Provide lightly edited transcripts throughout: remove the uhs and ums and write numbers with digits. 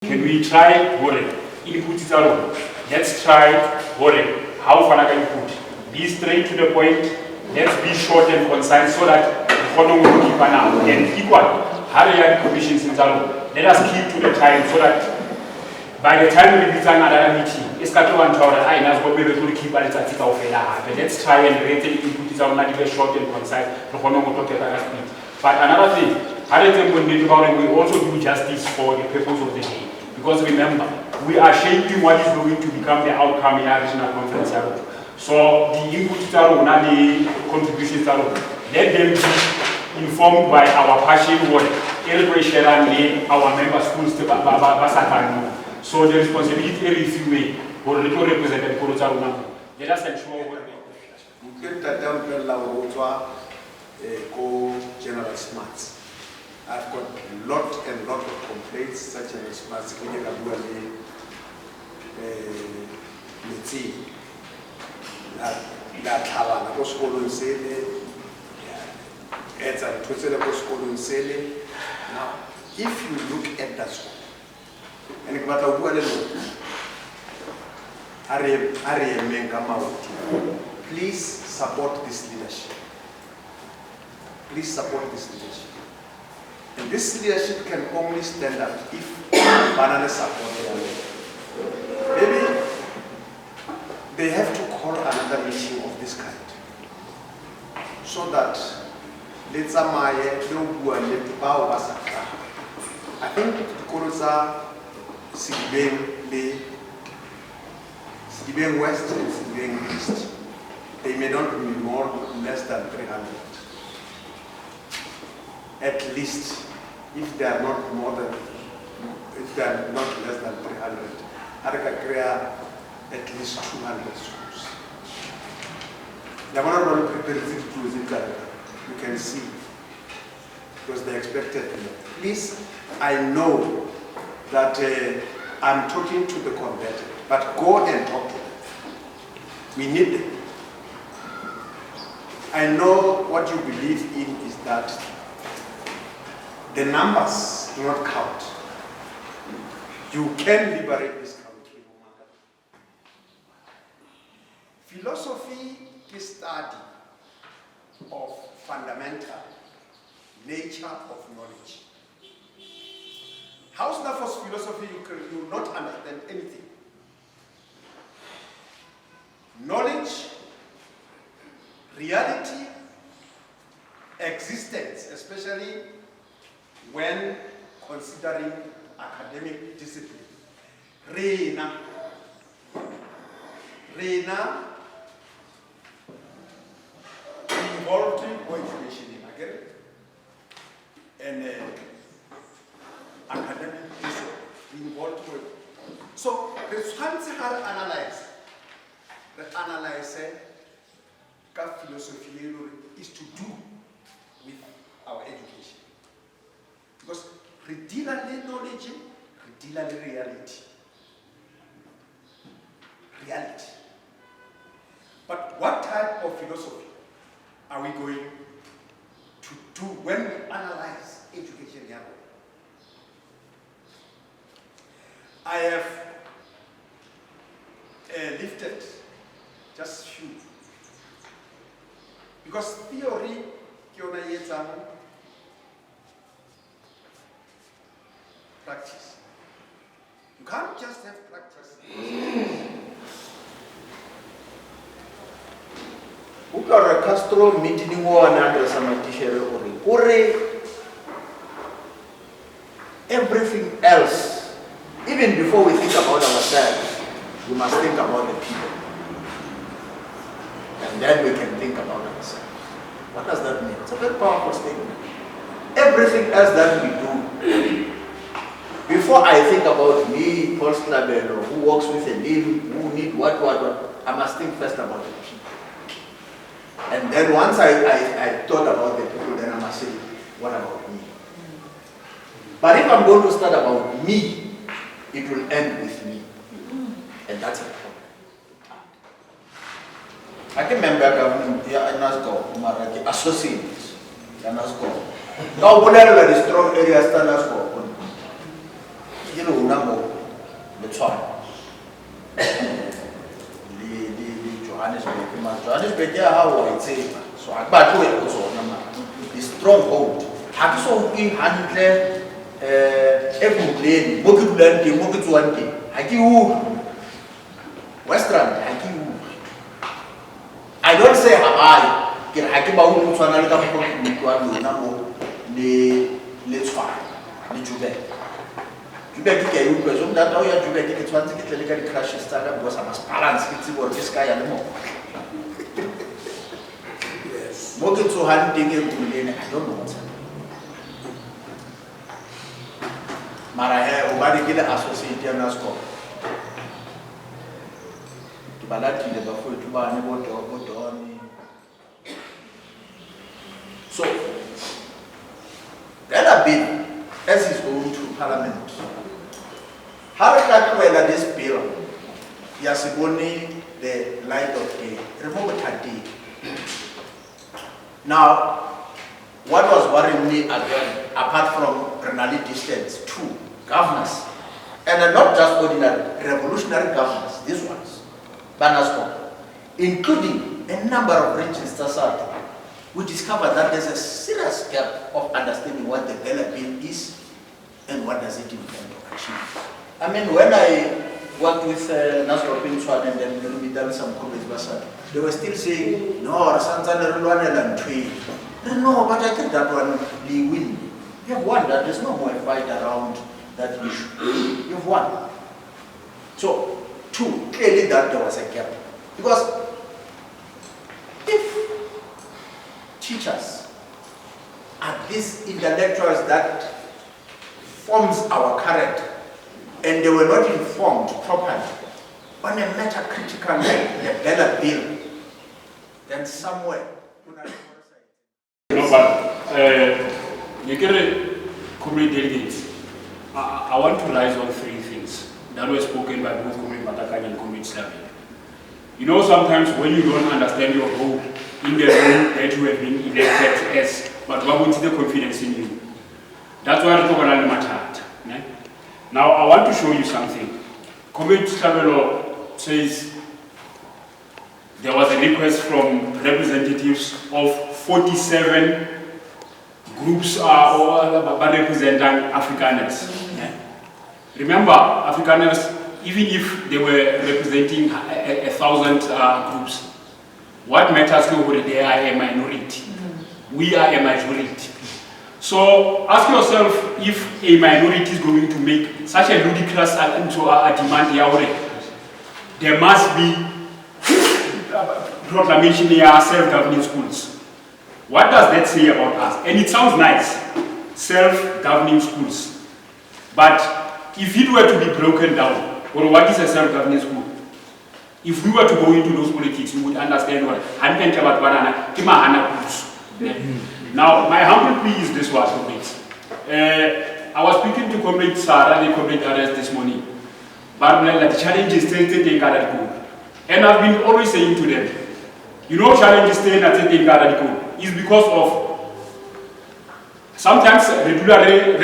Can we try input it alone? Let's try how far can input? Be straight to the point. Let's be short and concise so that the following will keep an hour. And equal, higher conditions in alone. Let us keep to the time so that by the time we begin another meeting, it's got to one tower that I know we will keep at the article of but let's try and rate it input it on like short and concise. But another thing, we also do justice for the purpose of the day. Because remember, we are shaping what is going to become the outcome in our regional conference. So the inputs and the contributions let them be informed by our passion work, our member schools. So the responsibility is few for the representative. Let us ensure general smarts. I've got a lot of complaints such as smarts now, if you look at that school, and please support this leadership. Please support this leadership. And this leadership can only stand up if banana support their maybe they have to call another meeting of this kind so that let's I think the Sedibeng West and Sedibeng East, they may not be less than 300. At least, if they are not less than 300, I can create at least 200 schools. You can see, because they expected me. Please, I know that I'm talking to the converted, but go and talk to them. We need them. I know what you believe in is that the numbers do not count. You can liberate this country. Philosophy is study of fundamental nature of knowledge. How's that for philosophy? You will not understand anything. Knowledge, reality, existence, especially when considering academic discipline. Reina involved in education and academic discipline involved with. So the responsible analyze philosophy is to do with our education. Because redilale knowledge, redilale reality. Reality. But what type of philosophy are we going to do when we analyze education here? I have lifted just few. Because theory, practice. You can't just have practice. Ukara Castro meeting one address and teacher everything else, even before we think about ourselves, we must think about the people. And then we can think about ourselves. What does that mean? It's a very powerful statement. Everything else that we do, before I think about me, Paul Slabello, who works with a limb, who need what, I must think first about the people. And then once I thought about the people, then I must say, what about me? But if I'm going to start about me, it will end with me. And that's a problem. I can remember NASGB, associates, NASGB. Now, whatever the strong areas, NASGB. You know, Let's try. Johannesburg, yeah, how I say, so I back to it also. The stronghold. How so we handle every lane, Mokitu, Haki Western, Haki. I don't say I can Hakiba let's find the Jube. Jube can you presume that all your Jube tickets want to get legally crashes started because I must balance it for this guy and more. Yes. Walking to hunting I don't know what's happening. Marahe, Obadi Gila Associate NASGB. To Balati, the Buffalo, to Bani, what to on. So, the other bill, as is going to Parliament, how that this bill, Yasiboni, the light of day, remove it. Now, what was worrying me again, apart from renally distance, two governors, and not just ordinary, revolutionary governors, these ones, NASGB, including a number of registers out. We discovered that there's a serious gap of understanding what the BELA bill is and what does it intend to achieve. I mean, when I worked with NASGB in Swan and then we done some comments, they were still saying, no, no, but I think that one, we win. You have won that, there's no more fight around that issue. You've won. So, two, clearly that there was a gap. Because if teachers are these intellectuals that forms our current and they were not informed properly on a matter critical like the BELA bill, then somewhere no, but you get a community delegates. I want to rise on three things that were spoken by both Mr Matanyane and Mr Sedibeng. You know, sometimes when you don't understand your role in the role that you have been elected as, but what would the confidence in you? That's why I'm talking about. Now, I want to show you something. Mr Sedibeng says there was a request from representatives of 47 groups representing Afrikaners. Remember, Afrikaners, even if they were representing 1,000 groups, what matters is they are a minority. We are a majority. So ask yourself if a minority is going to make such a ludicrous demand. There must be proclamation here, self-governing schools. What does that say about us? And it sounds nice, self-governing schools. But if it were to be broken down, or what is a self-governing school? If we were to go into those politics, you would understand what Now, my humble plea is this one, comrades. I was speaking to Comrade Sarah and Comrade Ares this morning. But the challenges stay and I've been always saying to them, you know, challenges stay is because of sometimes regularly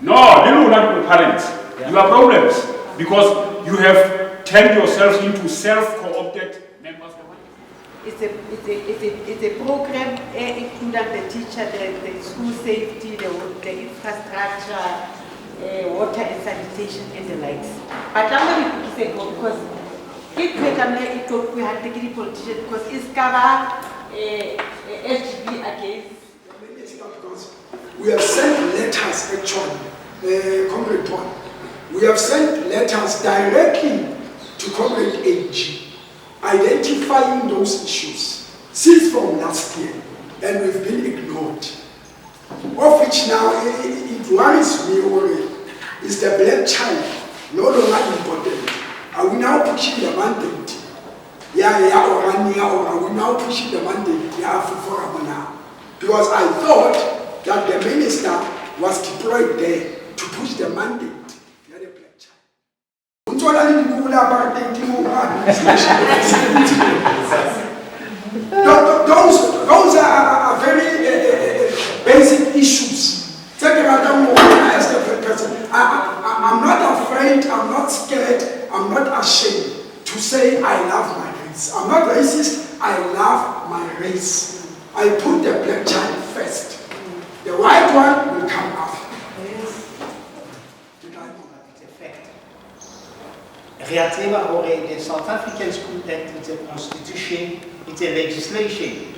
No, they don't have parents. You have problems because you have turned yourselves into self-co-opted members of It's a program including the teacher, the school safety, the infrastructure, water and sanitation and the likes. But I'm going to say because we have taken politician because it's cover HB against. Because we have sent letters actually, Comrade Paul. We have sent letters directly to Comrade AG, identifying those issues since from last year, and we've been ignored. Of which now it worries me already. Is the black child no longer important? Are we now pushing the mandate? Or are we now pushing the mandate? For now. Because I thought that the minister was deployed there to push the mandate. Those are very basic issues. I'm not I'm not scared, I'm not ashamed to say I love my race. I'm not racist, I love my race. I put the black child first. The white one will come after. It's a fact. The South African School Act, it's a constitution, it's a legislation.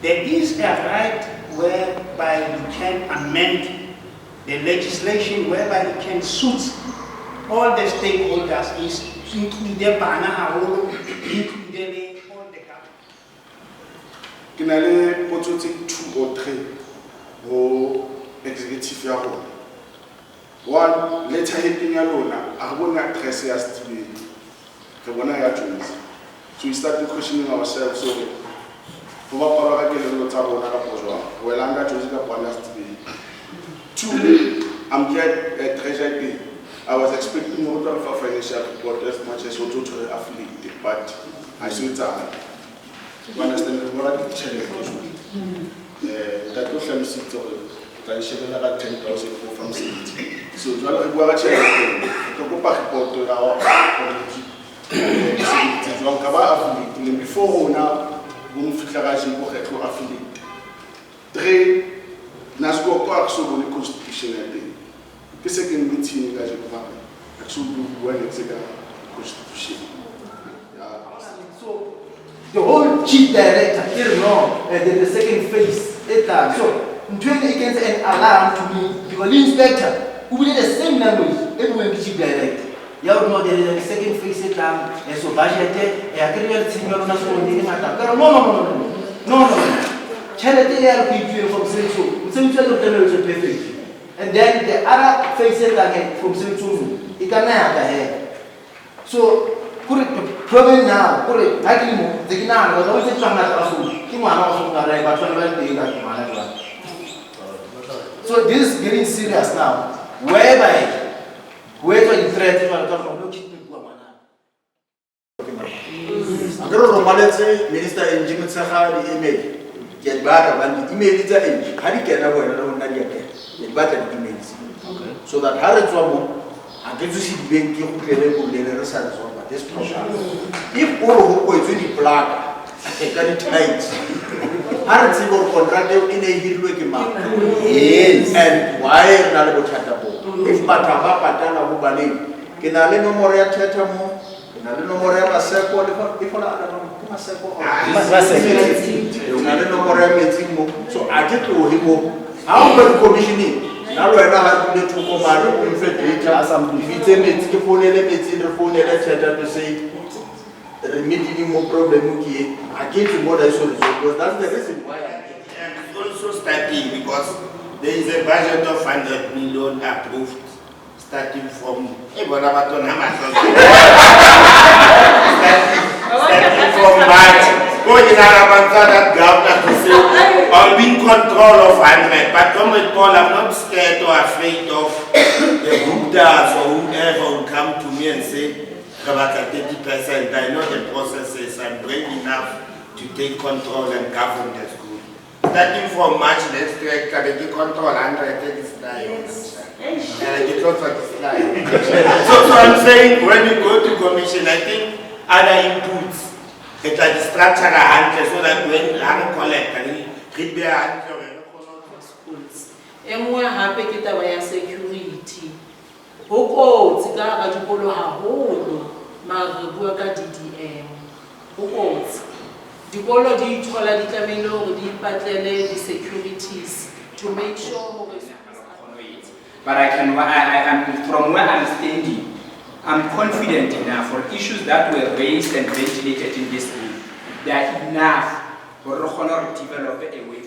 There is a right whereby you can amend the legislation, whereby you can suit all the stakeholders, including the banana, including all the government. Can I put 2 or 3 au executive ya rona? One, letter hitting ya rona, a bona address ya Sedibeng. Re bona ya Jones. So we started questioning ourselves. So, for what power I get a lot of Rona, well, I'm not choosing a bonus to be. 2, I'm get a treasure bill. I was expecting more of a financial report as much as auto to affiliate, but I saw it out. You understand what I can tell you? That was some seats of the share about 10,000 from city. So, you are going to check to go back to our affiliate. Before now, we will affiliate. 3, NASGB action on the constitutional day. The second meeting is action on the constitution. So the whole chief director, you know, the second phase, so in 20 you can say an alarm to me because the inspector who did the same language, everyone the chief director. You know the second phase and so budget, a career senior on no. Charity LPG from Central perfect. And then the other faces again from Central, it can have a head. So, put it problem now, put it, I can move the Gnan, but always come out of so this is getting serious now, whereby, whether you threaten or talk about I'm going to Minister Engineer Sahari email. Get better when the email is a how do you get away and get better emails? So that Harry Trouble, I get to see the bank you could results of this program. If all who go to the plug, they can it tight. Harry Trouble contracted in a hill working map. Yes, and why not about Chatabo? If Pataba Patana Hubani, can I no more at Chatamo? Can I no more at a circle if I so I get to him. How about commissioning? Now I have to command data. Some defeated the phone to say the meeting more problem. I came to what I saw because that's the reason why I am also starting because there is a budget of 100 million approved starting from starting from March. That government to say, I'll be in control of 100. But don't with Paul, I'm not scared or afraid of the Buddhas or whoever will come to me and say, about 30%. I know the processes. I'm brave enough to take control and govern the school. Starting from March next year, can I control 100 this So I'm saying, when you go to commission, I think other inputs. It's like structure a hand so that when I collect and read their hand. Schools. Emwe hape ke taba ya security. Hoko tsika ga dikolo haholo ma re bua ka DDM. Hoko dikolo di thola di tlamehile hore di patlele di securities to make sure but I am from where I'm standing. I'm confident enough for issues that were raised and ventilated in this room. They are enough for the to develop a way